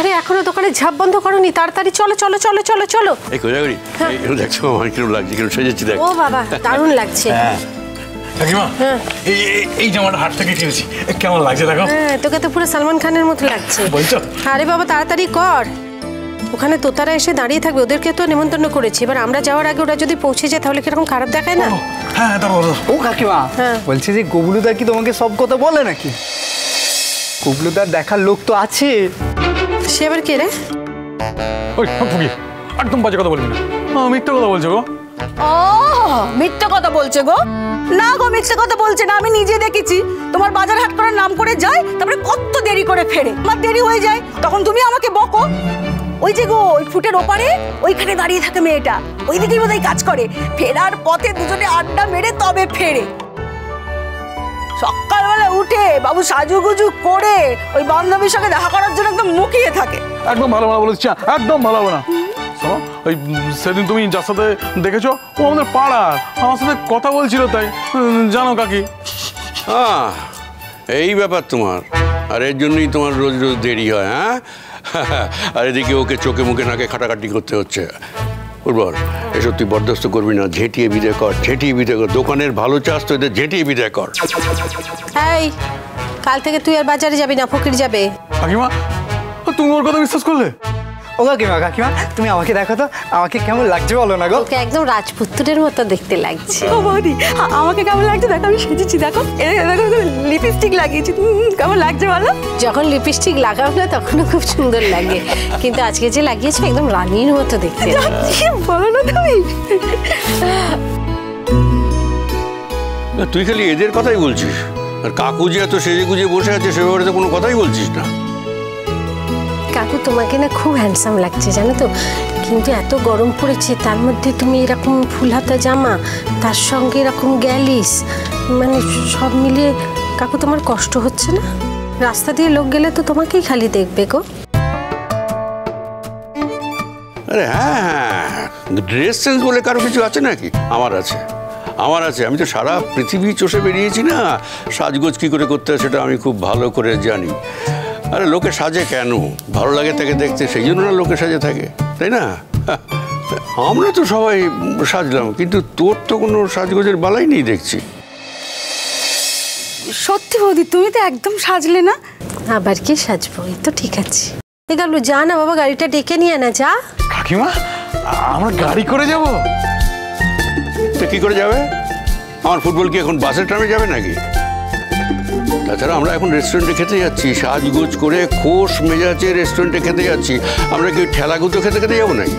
আরে এখনো দোকানে ঝাঁপ বন্ধ করনি, তাড়াতাড়ি চলো চলো চলো চলো চলো। এই কোজাগরি দেখছো আমার কিরকম লাগছে, কিরকম সেজেছি দেখ। ও বাবা দারুণ লাগছে। কাকিমা এই জামাটা হাট থেকে কিনেছি, কেমন লাগছে দেখো। হ্যাঁ তোকে তো পুরো সালমান খানের মতো লাগছে বলছো। আরে বাবা তাড়াতাড়ি কর, ওখানে তোতারা এসে দাঁড়িয়ে থাকবে, ওদেরকে তো নেমন্তন্ন করেছি, এবার আমরা যাওয়ার আগে ওরা যদি পৌঁছে যায় তাহলে কিরকম খারাপ দেখায় না। হ্যাঁ ও কাকিমা বলছি যে গুবলুদা কি তোমাকে সব কথা বলে নাকি? গুবলুদার দেখার লোক তো আছে। সে আবার কে রে? ওই ফুকি একদম বাজে কথা বলবি না, মিথ্যা কথা বলছো গো। ও মিথ্যা কথা বলছে গো? না গো মিথ্যা কথা বলছে না, আমি নিজে দেখেছি তোমার বাজার হাট করার নাম করে যায়, তারপরে কত দেরি করে ফেরে, আমার দেরি হয়ে যায়, তখন তুমি আমাকে বকো। ওই যে গো ওই ফুটের ওপারে ওইখানে দাঁড়িয়ে থাকে মেয়েটা, ওই দিকেই বোধহয় কাজ করে, ফেরার পথে দুজনে আড্ডা মেরে তবে ফেরে। সকালবেলা উঠে বাবু সাজুগুজু করে ওই বান্ধবীর সঙ্গে দেখা করার জন্য একদম মুখিয়ে থাকে। একদম ভালো ভালো বলেছি, একদম ভালো না। শোনো ওই সেদিন তুমি যার সাথে দেখেছো ও আমাদের পাড়ার, আমার সাথে কথা বলছিল, তাই জানো কাকি। এই ব্যাপার তোমার, আর এর জন্যই তোমার রোজ রোজ দেরি হয়। হ্যাঁ আর এদিকে ওকে চোখে মুখে নাকে খাটাখাটি করতে হচ্ছে। উর্বর এসব তুই বরদাস্ত করবি না, ঝেঁটিয়ে বিদায় কর, ঝেঁটিয়ে বিদায় কর। দোকানের ভালো চাষ তো এদের ঝেঁটিয়ে বিদায় কর। এই কাল থেকে তুই আর বাজারে যাবি না, ফকির যাবে। কাকিমা তুমি ওর কথা বিশ্বাস করলে? ও কাকিমা কাকিমা তুমি আমাকে দেখো তো, আমাকে কেমন লাগছে বলো না গো? ওকে একদম রাজপুত্রের মতো দেখতে লাগছে। ও বৌদি আমাকে কেমন লাগছে দেখো, আমি সেজেছি দেখো, দেখো লিপস্টিক লাগিয়েছি, কেমন লাগছে বলো? যখন লিপস্টিক লাগাও না তখনও খুব সুন্দর লাগে, কিন্তু আজকে যে লাগিয়েছো একদম রানীর মতো দেখতে লাগছে। বলো না তুমি। তুই খালি এদের কথাই বলছিস, আর কাকু যে এত সেজে গুজে বসে আছে সে ব্যাপারে তো কোনো কথাই বলছিস না। কাকু তোমাকে না খুব হ্যান্ডসাম লাগছে জানো তো, কিন্তু এত গরম পড়েছে তার মধ্যে তুমি এরকম ফুল হাতা জামা, তার সঙ্গে এরকম গ্যালিস, মানে সব মিলিয়ে কাকু তোমার কষ্ট হচ্ছে না? রাস্তা দিয়ে লোক গেলে তো তোমাকেই খালি দেখবে গো। আরে হ্যাঁ, ড্রেস সেন্স বলে কারো কিছু আছে নাকি? আমার আছে, আমার আছে। আমি তো সারা পৃথিবী চষে বেরিয়েছি না, সাজগোজ কী করে করতে হয় সেটা আমি খুব ভালো করে জানি। আরে লোকে সাজে কেন? ভালো লাগে তাকে দেখতে, সেই জন্য না লোকে সাজে থাকে, তাই না? আমরা তো সবাই সাজলাম, কিন্তু তোর তো কোনো সাজগোজের বালাই নেই দেখছি। সত্যি বৌদি তুমি তো একদম সাজলে না। আবার কি সাজবো, এই তো ঠিক আছে। এগুলো যা না বাবা, গাড়িটা ডেকে নিয়ে না যা। কাকিমা আমরা গাড়ি করে যাব? তো কী করে যাবে? আমার ফুটবল কি এখন বাসের ট্রামে যাবে নাকি? তাছাড়া আমরা এখন রেস্টুরেন্টে খেতে যাচ্ছি, সাজগোজ করে খোশ মেজাজে রেস্টুরেন্টে খেতে যাচ্ছি, আমরা কি ঠেলাগুতো খেতে খেতে যাবো নাকি?